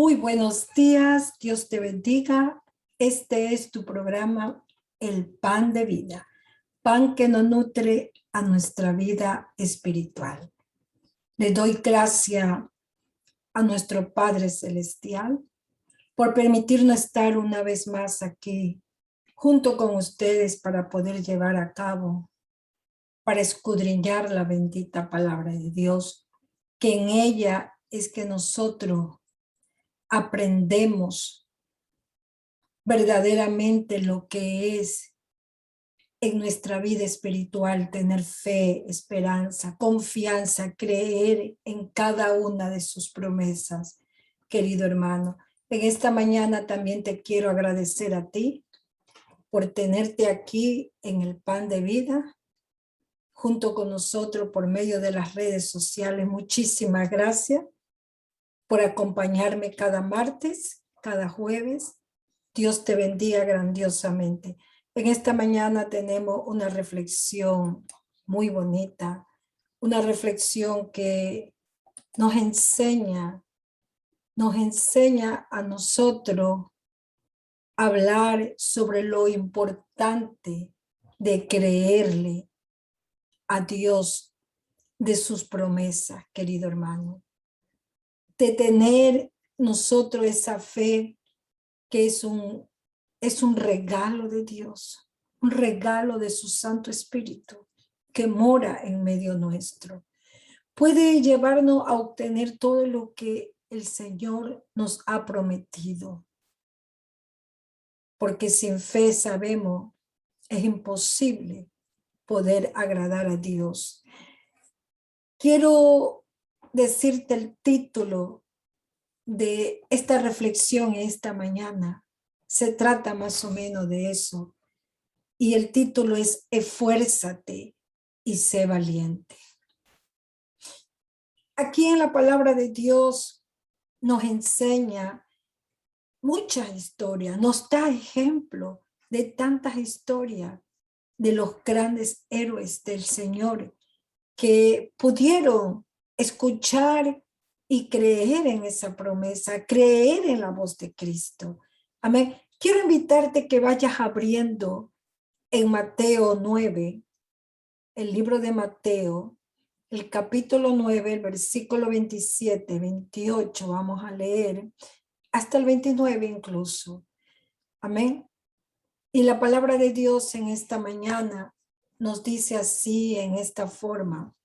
Muy buenos días, Dios te bendiga. Este es tu programa, El Pan de Vida, pan que nos nutre a nuestra vida espiritual. Le doy gracias a nuestro Padre Celestial por permitirnos estar una vez más aquí junto con ustedes para poder llevar a cabo, para escudriñar la bendita palabra de Dios, que en ella es que nosotros aprendemos verdaderamente lo que es en nuestra vida espiritual, tener fe, esperanza, confianza, creer en cada una de sus promesas, querido hermano. En esta mañana también te quiero agradecer a ti por tenerte aquí en el Pan de Vida, junto con nosotros por medio de las redes sociales. Muchísimas gracias por acompañarme cada martes, cada jueves. Dios te bendiga grandiosamente. En esta mañana tenemos una reflexión muy bonita, una reflexión que nos enseña a nosotros a hablar sobre lo importante de creerle a Dios de sus promesas, querido hermano. De tener nosotros esa fe que es un regalo de Dios, un regalo de su Santo Espíritu que mora en medio nuestro. Puede llevarnos a obtener todo lo que el Señor nos ha prometido. Porque sin fe sabemos, es imposible poder agradar a Dios. Quiero decirte el título de esta reflexión esta mañana. Se trata más o menos de eso. Y el título es Esfuérzate y sé valiente. Aquí en la palabra de Dios nos enseña muchas historias, nos da ejemplo de tantas historias de los grandes héroes del Señor que pudieron escuchar y creer en esa promesa, creer en la voz de Cristo. Amén. Quiero invitarte que vayas abriendo en Mateo 9, el libro de Mateo, el capítulo 9, el versículo 27, 28, vamos a leer, hasta el 29 incluso. Amén. Y la palabra de Dios en esta mañana nos dice así, en esta forma.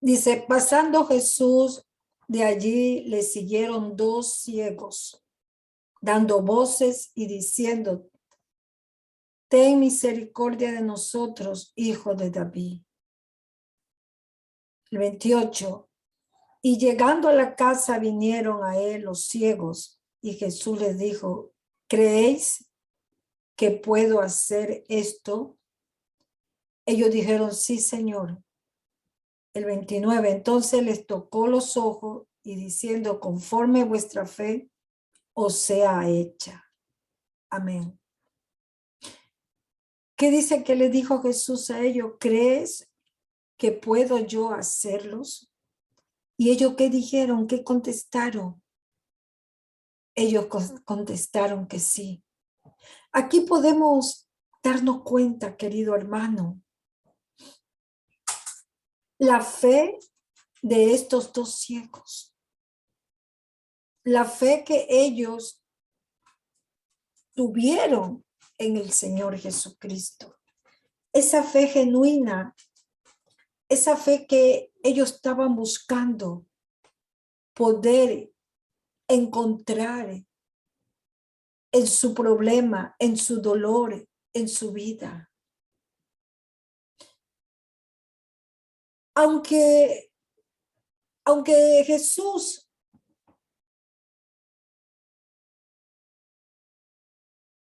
Dice, pasando Jesús de allí, le siguieron dos ciegos, dando voces y diciendo, ten misericordia de nosotros, hijo de David. El 28. Y llegando a la casa vinieron a él los ciegos, y Jesús les dijo, ¿creéis que puedo hacer esto? Ellos dijeron, sí, Señor. El 29. Entonces les tocó los ojos y diciendo, conforme vuestra fe os sea hecha. Amén. ¿Qué dice que le dijo Jesús a ellos? ¿Crees que puedo yo hacerlos? ¿Y ellos qué dijeron? ¿Qué contestaron? Ellos contestaron que sí. Aquí podemos darnos cuenta, querido hermano, la fe de estos dos ciegos. La fe que ellos tuvieron en el Señor Jesucristo. Esa fe genuina, esa fe que ellos estaban buscando poder encontrar en su problema, en su dolor, en su vida. Aunque Jesús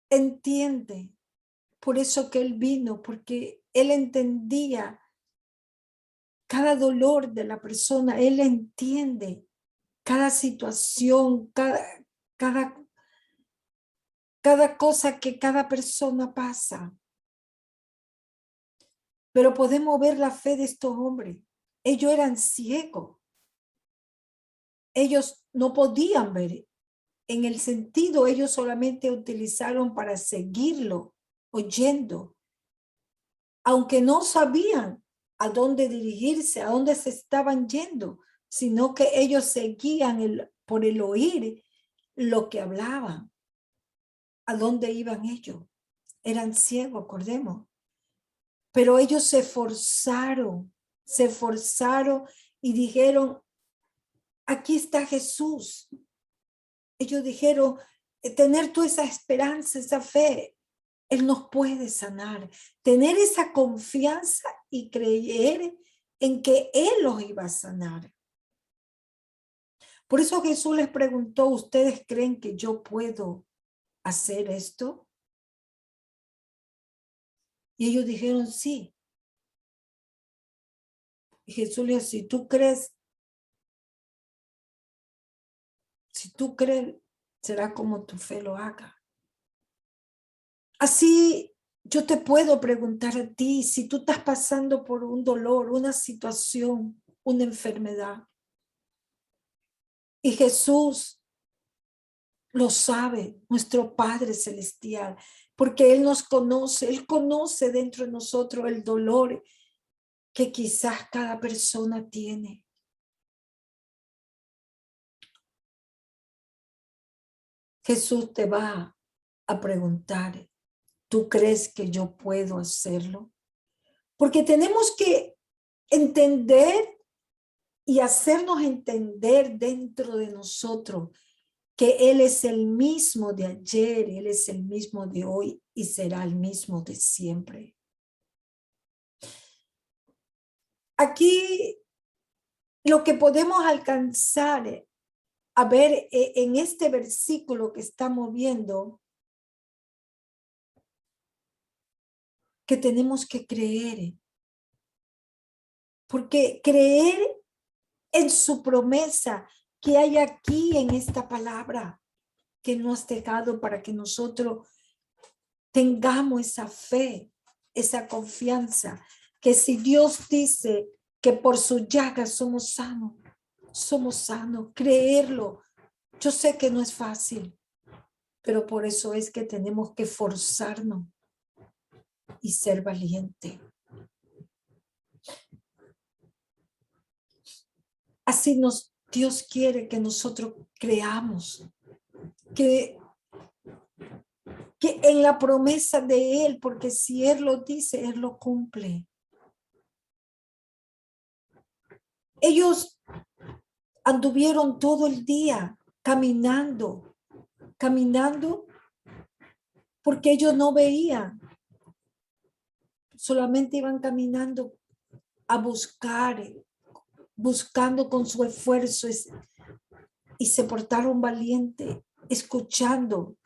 entiende, por eso que él vino, porque él entendía cada dolor de la persona, él entiende cada situación, cada cosa que cada persona pasa. Pero podemos ver la fe de estos hombres. Ellos eran ciegos. ellos no podían ver. En el sentido, ellos solamente utilizaron para seguirlo, oyendo, aunque no sabían a dónde dirigirse, a dónde se estaban yendo, sino que ellos seguían por el oír lo que hablaban, a dónde iban ellos. Eran ciegos, acordemos. Pero ellos se esforzaron y dijeron, aquí está Jesús. Ellos dijeron, tener toda esa esperanza, esa fe, Él nos puede sanar. Tener esa confianza y creer en que Él los iba a sanar. Por eso Jesús les preguntó, ¿ustedes creen que yo puedo hacer esto? Y ellos dijeron, sí. Y Jesús les dijo, si tú crees, será como tu fe lo haga. Así yo te puedo preguntar a ti, si tú estás pasando por un dolor, una situación, una enfermedad, y Jesús lo sabe, nuestro Padre Celestial, porque Él nos conoce, Él conoce dentro de nosotros el dolor que quizás cada persona tiene. Jesús te va a preguntar, ¿tú crees que yo puedo hacerlo? Porque tenemos que entender y hacernos entender dentro de nosotros que Él es el mismo de ayer, Él es el mismo de hoy y será el mismo de siempre. Aquí lo que podemos alcanzar a ver en este versículo que estamos viendo, que tenemos que creer, porque creer en su promesa que hay aquí en esta palabra que nos ha dejado para que nosotros tengamos esa fe, esa confianza, que si Dios dice que por su llaga somos sanos, creerlo. Yo sé que no es fácil, pero por eso es que tenemos que forzarnos y ser valiente. Así Dios quiere que nosotros creamos, que en la promesa de Él, porque si Él lo dice, Él lo cumple. Ellos anduvieron todo el día caminando, porque ellos no veían, solamente iban caminando a buscando con su esfuerzo y se portaron valientes, escuchando.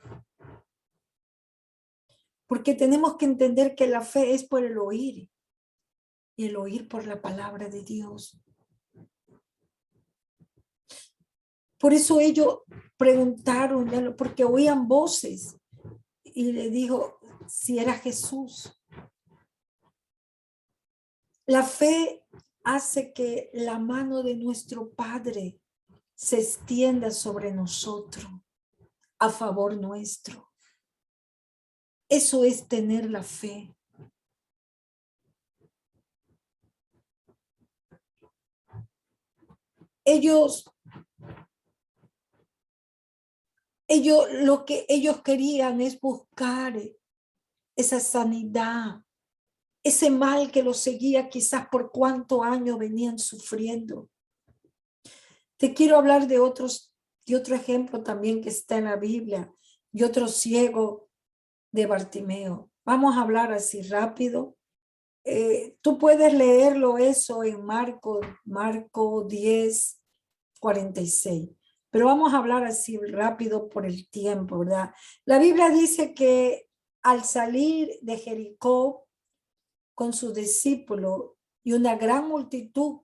Porque tenemos que entender que la fe es por el oír y el oír por la palabra de Dios. Por eso ellos preguntaron, porque oían voces y le dijo si era Jesús. La fe hace que la mano de nuestro Padre se extienda sobre nosotros a favor nuestro. Eso es tener la fe. Lo que ellos querían es buscar esa sanidad, ese mal que los seguía quizás por cuántos años venían sufriendo. Te quiero hablar de otro ejemplo también que está en la Biblia, y otro ciego de Bartimeo. Vamos a hablar así rápido. Tú puedes leerlo eso en Marco 10, 46. Pero vamos a hablar así rápido por el tiempo, ¿verdad? La Biblia dice que al salir de Jericó con sus discípulos y una gran multitud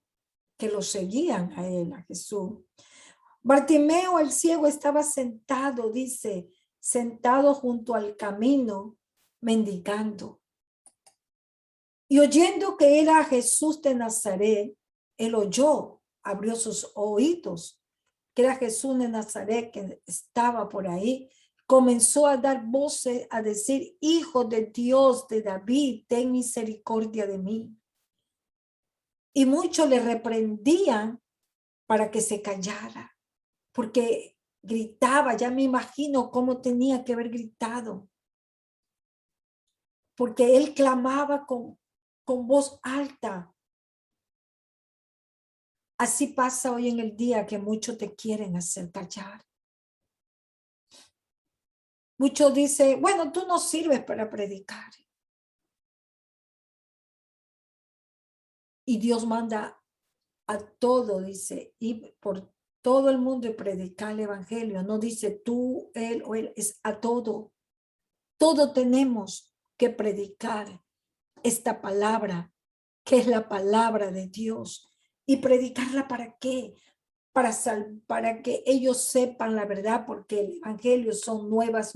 que lo seguían a él, a Jesús, Bartimeo el ciego estaba sentado, dice, sentado junto al camino, mendigando. Y oyendo que era Jesús de Nazaret, él oyó, abrió sus oídos que era Jesús de Nazaret, que estaba por ahí, comenzó a dar voces, a decir: Hijo de Dios, de David, ten misericordia de mí. Y muchos le reprendían para que se callara, porque gritaba. Ya me imagino cómo tenía que haber gritado, porque él clamaba con voz alta. Así pasa hoy en el día, que muchos te quieren hacer callar. Muchos dicen: bueno, tú no sirves para predicar. Y Dios manda a todo, dice, y por todo el mundo y predicar el evangelio. No dice tú, él o él, es a todo. Todo tenemos que predicar esta palabra, que es la palabra de Dios. ¿Y predicarla para qué? Para que ellos sepan la verdad, porque el evangelio son nuevas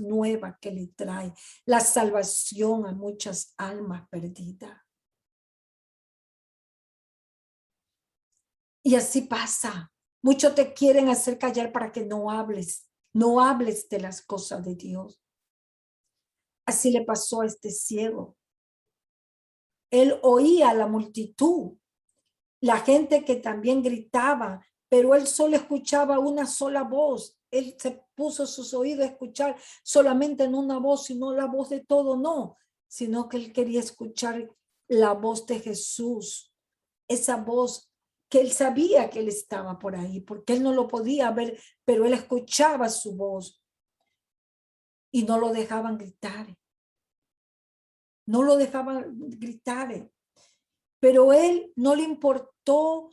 que le trae la salvación a muchas almas perdidas. Y así pasa. Muchos te quieren hacer callar para que no hables de las cosas de Dios. Así le pasó a este ciego. Él oía a la multitud, la gente que también gritaba, pero él solo escuchaba una sola voz. Él se puso sus oídos a escuchar solamente en una voz, y no la voz de todo, no, sino que él quería escuchar la voz de Jesús, esa voz que él sabía que él estaba por ahí, porque él no lo podía ver, pero él escuchaba su voz y no lo dejaban gritar. No lo dejaban gritar, pero él no le importó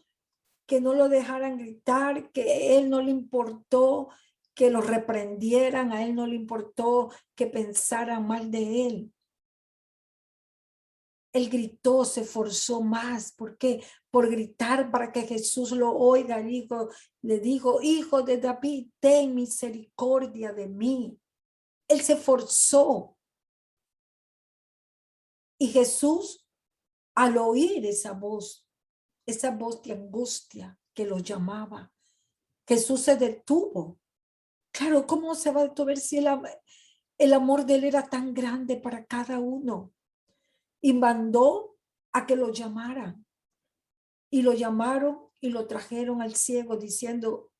que no lo dejaran gritar, que él no le importó que lo reprendieran, a él no le importó que pensaran mal de él. Él gritó, se esforzó más. ¿Por qué? Por gritar para que Jesús lo oiga. Le dijo: Hijo de David, ten misericordia de mí. Él se esforzó. Y Jesús, al oír esa voz de angustia que lo llamaba, Jesús se detuvo. Claro, ¿cómo se va a detener si el amor de él era tan grande para cada uno? Y mandó a que lo llamaran. Y lo llamaron y lo trajeron al ciego diciendo: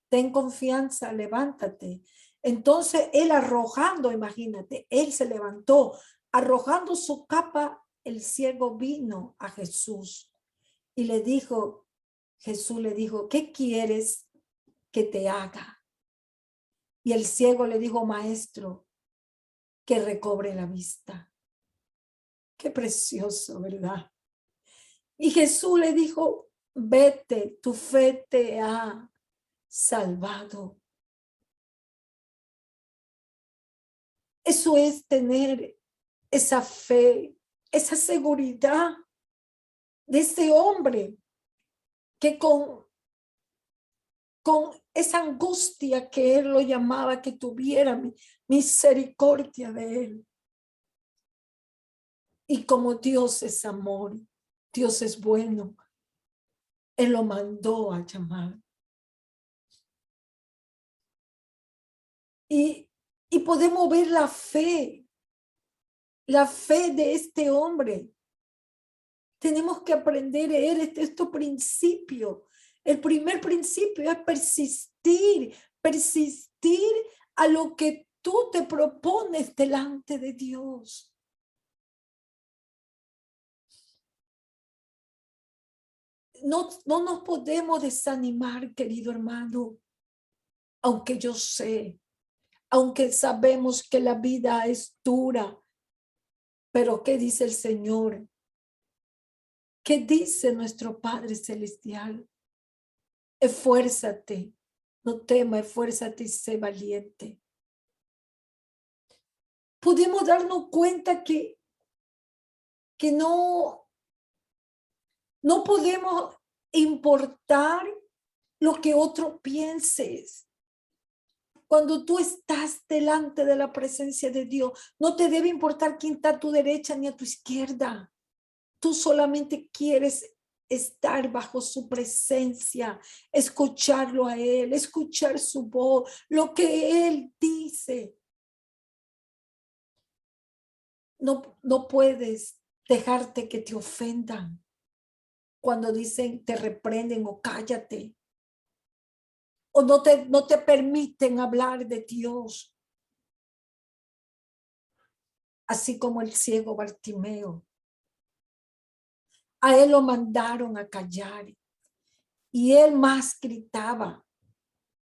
ten confianza, levántate. Entonces él, arrojando, imagínate, él se levantó, arrojando su capa, el ciego vino a Jesús y le dijo, Jesús le dijo: ¿qué quieres que te haga? Y el ciego le dijo: maestro, que recobre la vista. Qué precioso, ¿verdad? Y Jesús le dijo: vete, tu fe te ha salvado. Eso es tener esa fe, esa seguridad de ese hombre que con esa angustia que él lo llamaba, que tuviera misericordia de él. Y como Dios es amor, Dios es bueno, él lo mandó a llamar. Y podemos ver la fe de este hombre. Tenemos que aprender estos principios. El primer principio es persistir a lo que tú te propones delante de Dios. No nos podemos desanimar, querido hermano, aunque sabemos que la vida es dura, pero ¿qué dice el Señor? ¿Qué dice nuestro Padre Celestial? Esfuérzate, no temas, esfuérzate y sé valiente. Podemos darnos cuenta que no podemos importar lo que otro pienses. Cuando tú estás delante de la presencia de Dios, no te debe importar quién está a tu derecha ni a tu izquierda. Tú solamente quieres estar bajo su presencia, escucharlo a Él, escuchar su voz, lo que Él dice. No puedes dejarte que te ofendan cuando dicen, te reprenden o cállate. O no te permiten hablar de Dios. Así como el ciego Bartimeo. A él lo mandaron a callar. Y él más gritaba.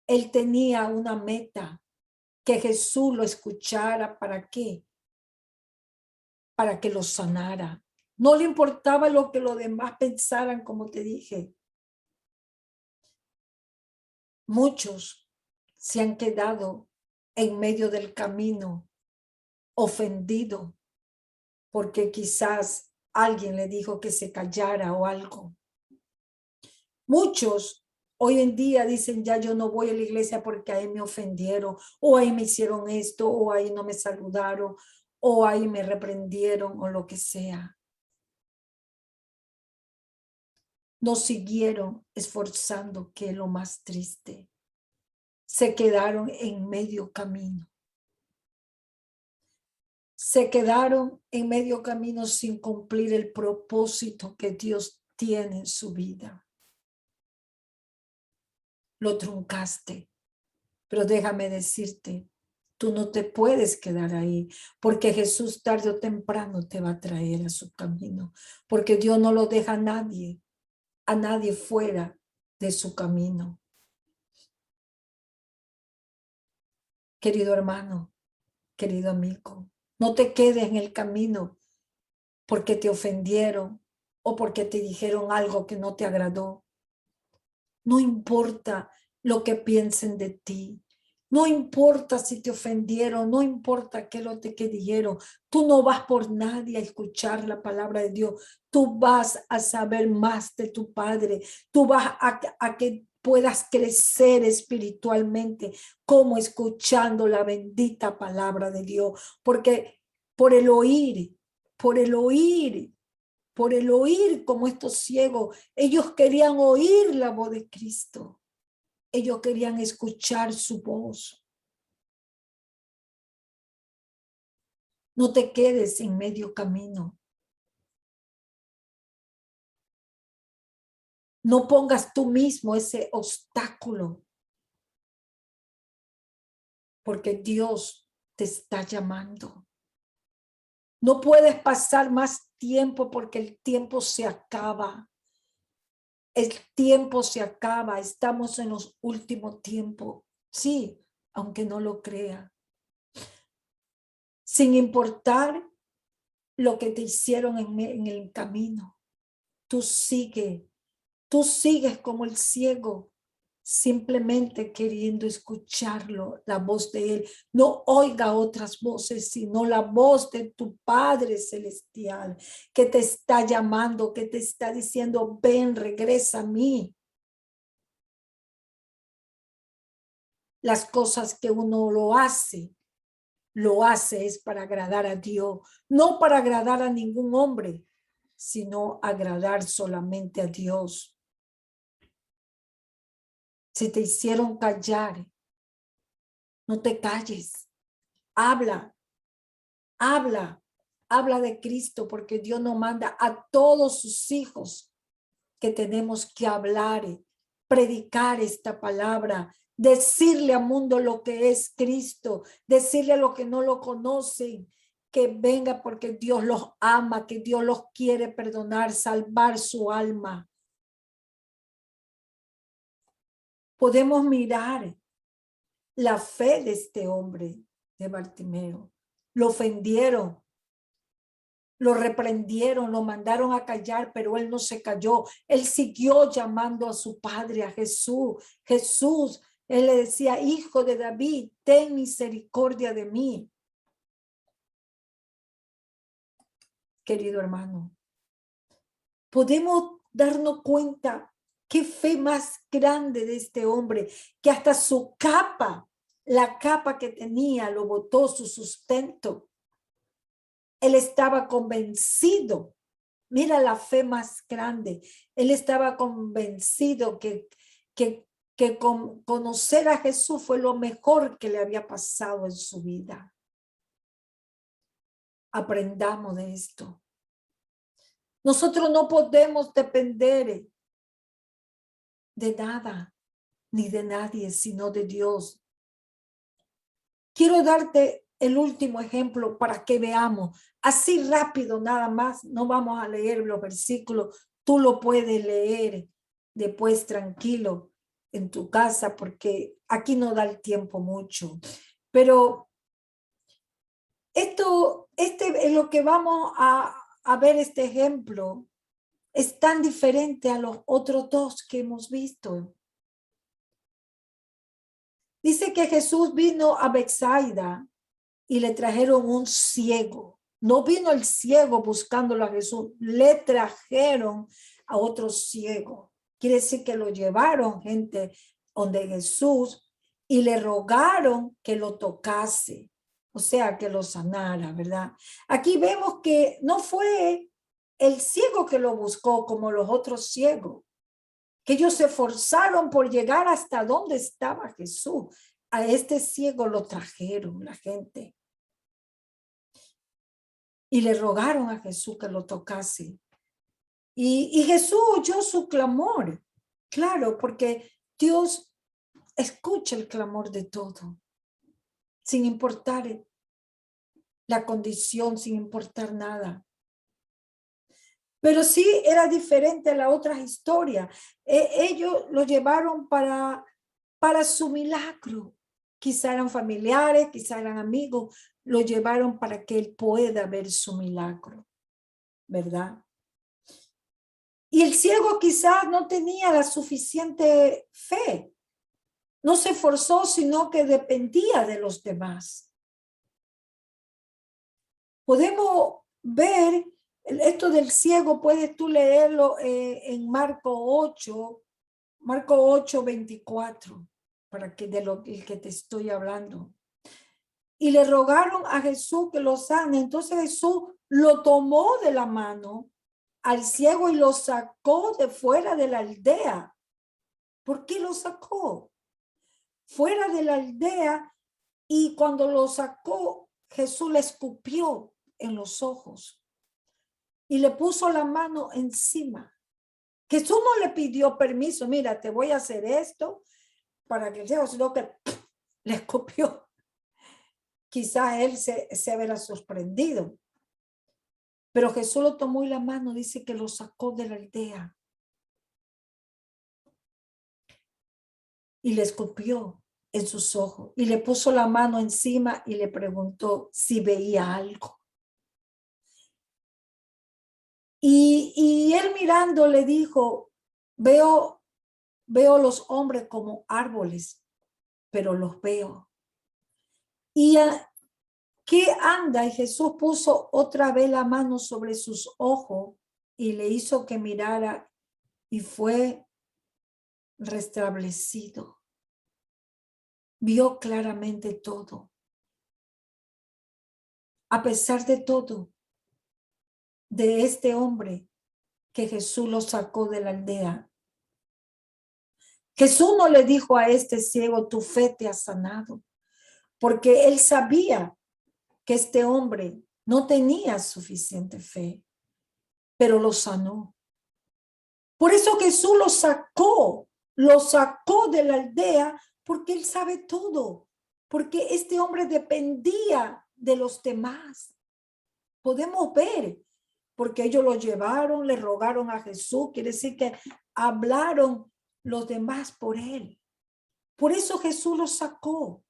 Él tenía una meta. Que Jesús lo escuchara. ¿Para qué? Para que lo sanara. No le importaba lo que los demás pensaran, como te dije. Muchos se han quedado en medio del camino, ofendido, porque quizás alguien le dijo que se callara o algo. Muchos hoy en día dicen, ya yo no voy a la iglesia porque ahí me ofendieron, o ahí me hicieron esto, o ahí no me saludaron, o ahí me reprendieron, o lo que sea. No siguieron esforzando, que es lo más triste. Se quedaron en medio camino. Se quedaron en medio camino sin cumplir el propósito que Dios tiene en su vida. Lo truncaste, pero déjame decirte, tú no te puedes quedar ahí, porque Jesús tarde o temprano te va a traer a su camino, porque Dios no lo deja a nadie fuera de su camino. Querido hermano, querido amigo, no te quedes en el camino porque te ofendieron o porque te dijeron algo que no te agradó. No importa lo que piensen de ti. No importa si te ofendieron, no importa qué lo que dijeron. Tú no vas por nadie a escuchar la palabra de Dios. Tú vas a saber más de tu Padre. Tú vas a que puedas crecer espiritualmente como escuchando la bendita palabra de Dios. Porque por el oír, por el oír, por el oír como estos ciegos, ellos querían oír la voz de Cristo. Ellos querían escuchar su voz. No te quedes en medio camino. No pongas tú mismo ese obstáculo, porque Dios te está llamando. No puedes pasar más tiempo porque el tiempo se acaba. El tiempo se acaba. Estamos en los últimos tiempos. Sí, aunque no lo crea. Sin importar lo que te hicieron en el camino. Tú sigues como el ciego, simplemente queriendo escucharlo, la voz de él. No oiga otras voces, sino la voz de tu Padre Celestial, que te está llamando, que te está diciendo, ven, regresa a mí. Las cosas que uno lo hace es para agradar a Dios, no para agradar a ningún hombre, sino agradar solamente a Dios. Si te hicieron callar, no te calles. Habla de Cristo, porque Dios nos manda a todos sus hijos que tenemos que hablar, predicar esta palabra, decirle al mundo lo que es Cristo, decirle a los que no lo conocen, que venga porque Dios los ama, que Dios los quiere perdonar, salvar su alma. Podemos mirar la fe de este hombre, de Bartimeo. Lo ofendieron, lo reprendieron, lo mandaron a callar, pero él no se calló. Él siguió llamando a su padre, a Jesús. Jesús, él le decía, hijo de David, ten misericordia de mí. Querido hermano, podemos darnos cuenta qué fe más grande de este hombre, que hasta su capa, la capa que tenía, lo botó, su sustento. Él estaba convencido Mira la fe más grande. Él estaba convencido que conocer a Jesús fue lo mejor que le había pasado en su vida. Aprendamos de esto. Nosotros no podemos depender de nada ni de nadie, sino de Dios. Quiero darte el último ejemplo para que veamos. Así rápido nada más, no vamos a leer los versículos. Tú lo puedes leer después tranquilo en tu casa porque aquí no da el tiempo mucho. Pero esto, es lo que vamos a ver este ejemplo. Es tan diferente a los otros dos que hemos visto. Dice que Jesús vino a Betsaida y le trajeron un ciego. No vino el ciego buscándolo a Jesús, le trajeron a otro ciego. Quiere decir que lo llevaron gente donde Jesús y le rogaron que lo tocase, o sea, que lo sanara, ¿verdad? Aquí vemos que no fue el ciego que lo buscó como los otros ciegos, que ellos se esforzaron por llegar hasta donde estaba Jesús. A este ciego lo trajeron la gente y le rogaron a Jesús que lo tocase. Y Jesús oyó su clamor, claro, porque Dios escucha el clamor de todo, sin importar la condición, sin importar nada. Pero sí era diferente a la otra historia. Ellos lo llevaron para su milagro. Quizá eran familiares, quizá eran amigos, lo llevaron para que él pueda ver su milagro, ¿verdad? Y el ciego quizás no tenía la suficiente fe. No se esforzó, sino que dependía de los demás. Podemos ver esto del ciego, puedes tú leerlo en Marco 8, 24, para que de lo que te estoy hablando. Y le rogaron a Jesús que lo sane. Entonces Jesús lo tomó de la mano al ciego y lo sacó de fuera de la aldea. ¿Por qué lo sacó? Fuera de la aldea, y cuando lo sacó, Jesús le escupió en los ojos y le puso la mano encima. Jesús no le pidió permiso, mira, te voy a hacer esto para que el ciego, sino que le escupió. Quizás él se verá sorprendido. Pero Jesús lo tomó y la mano dice que lo sacó de la aldea. Y le escupió en sus ojos y le puso la mano encima y le preguntó si veía algo. Y él mirando le dijo, veo los hombres como árboles, pero los veo. ¿Y qué anda? Y Jesús puso otra vez la mano sobre sus ojos y le hizo que mirara y fue restablecido. Vio claramente todo. A pesar de todo, de este hombre que Jesús lo sacó de la aldea. Jesús no le dijo a este ciego, tu fe te ha sanado, porque él sabía que este hombre no tenía suficiente fe, pero lo sanó. Por eso Jesús lo sacó de la aldea, porque él sabe todo, porque este hombre dependía de los demás. Podemos ver, porque ellos lo llevaron, le rogaron a Jesús, quiere decir que hablaron los demás por él. Por eso Jesús lo sacó.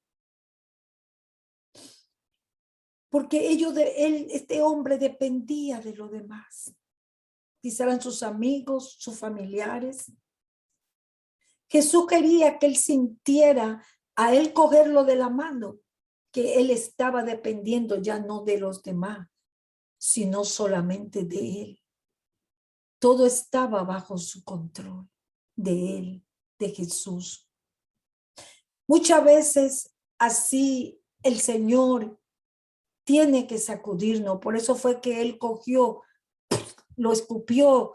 Porque este hombre dependía de los demás. Quizá eran sus amigos, sus familiares. Jesús quería que él sintiera a él cogerlo de la mano, que él estaba dependiendo ya no de los demás, sino solamente de él. Todo estaba bajo su control, de él, de Jesús. Muchas veces así el Señor tiene que sacudirnos. Por eso fue que él cogió lo escupió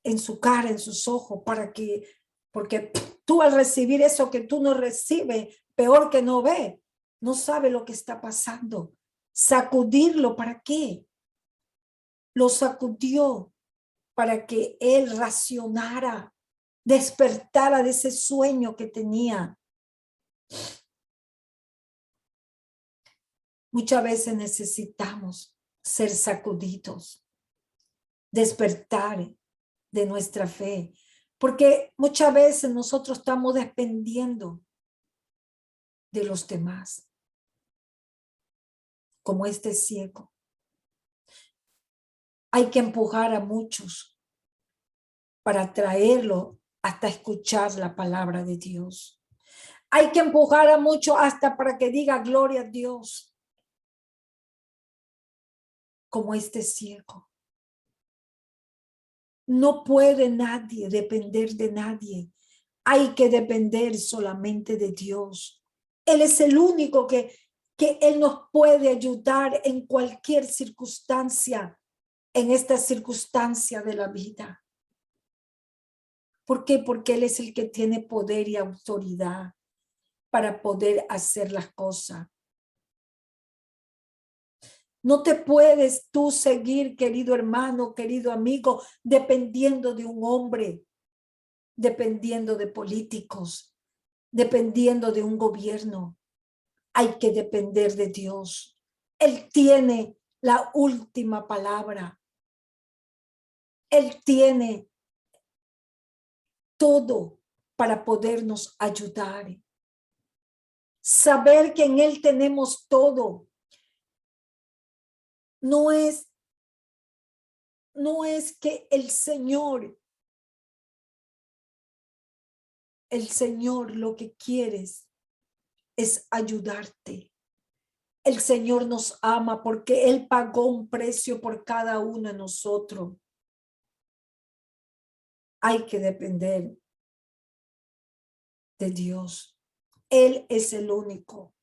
en su cara, en sus ojos, porque tú al recibir eso que tú no recibes, peor que no ve, no sabe lo que está pasando. Sacudirlo, ¿para qué? Lo sacudió para que él racionara, despertara de ese sueño que tenía. Muchas veces necesitamos ser sacudidos, despertar de nuestra fe, porque muchas veces nosotros estamos dependiendo de los demás, como este ciego. Hay que empujar a muchos para traerlo hasta escuchar la palabra de Dios. Hay que empujar a muchos hasta para que diga gloria a Dios, como este ciego. No puede nadie depender de nadie. Hay que depender solamente de Dios. Él es el único que Él nos puede ayudar en cualquier circunstancia, en esta circunstancia de la vida. ¿Por qué? Porque Él es el que tiene poder y autoridad para poder hacer las cosas. No te puedes tú seguir, querido hermano, querido amigo, dependiendo de un hombre, dependiendo de políticos, dependiendo de un gobierno. Hay que depender de Dios. Él tiene la última palabra. Él tiene todo para podernos ayudar. Saber que en Él tenemos todo. No es que el Señor lo que quieres es ayudarte. El Señor nos ama porque Él pagó un precio por cada uno de nosotros. Hay que depender de Dios. Él es el único.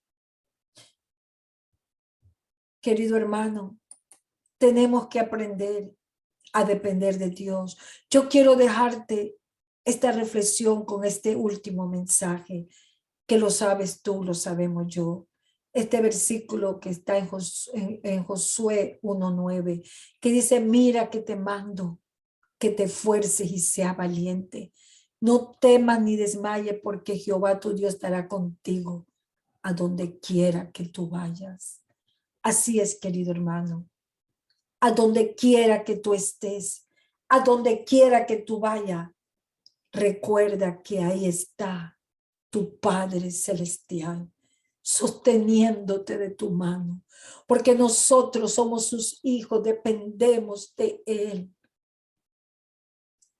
Querido hermano, tenemos que aprender a depender de Dios. Yo quiero dejarte esta reflexión con este último mensaje, que lo sabes tú, lo sabemos yo. Este versículo que está en Josué 1:9, que dice: mira que te mando, que te esfuerces y sea valiente. No temas ni desmayes, porque Jehová tu Dios estará contigo a donde quiera que tú vayas. Así es, querido hermano. A donde quiera que tú estés, a donde quiera que tú vayas, recuerda que ahí está tu Padre Celestial, sosteniéndote de tu mano, porque nosotros somos sus hijos, dependemos de Él.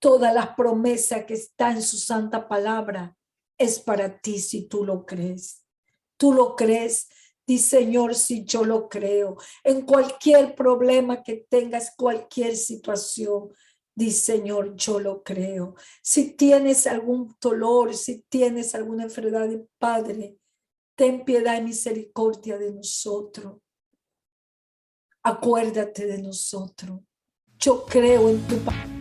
Todas las promesas que está en su santa palabra es para ti si tú lo crees. Tú lo crees. Di: Señor, si yo lo creo. En cualquier problema que tengas, cualquier situación, di: Señor, yo lo creo. Si tienes algún dolor, si tienes alguna enfermedad, Padre, ten piedad y misericordia de nosotros. Acuérdate de nosotros. Yo creo en tu palabra.